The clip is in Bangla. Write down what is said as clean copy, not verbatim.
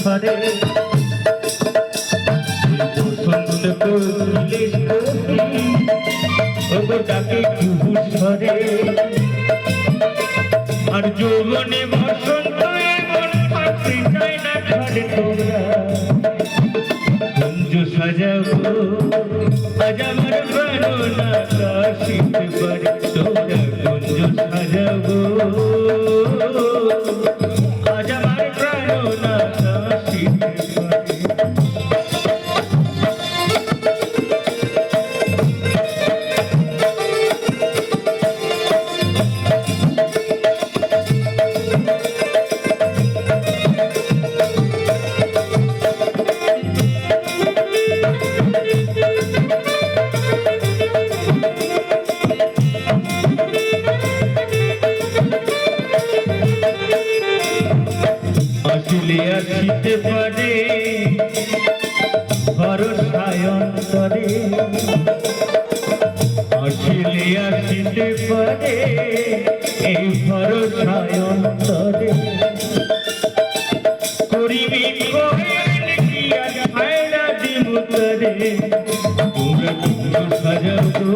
ঘরে বসন্ত কোকিলের কোকিল ওগো ডাকে কুহু স্বরে আর যৌবনে বসন্ত এমন থাকতে চায় না ঘরে তোমরা কুঞ্জ সাজাবো আজ আমার প্রাণ না কাশিতে পারে তোমরা কুঞ্জ সাজাবো আজ আমার প্রাণ না কাশিতে পারে আসলে আসিতে পারে ভরসায় অন্তরে আসলে আসিতে পারে এই ভরসায় অন্তরে করিবি কোহেন কি আজ ফায়দা দিমু তরে তোমরা কুঞ্জ সাজাবো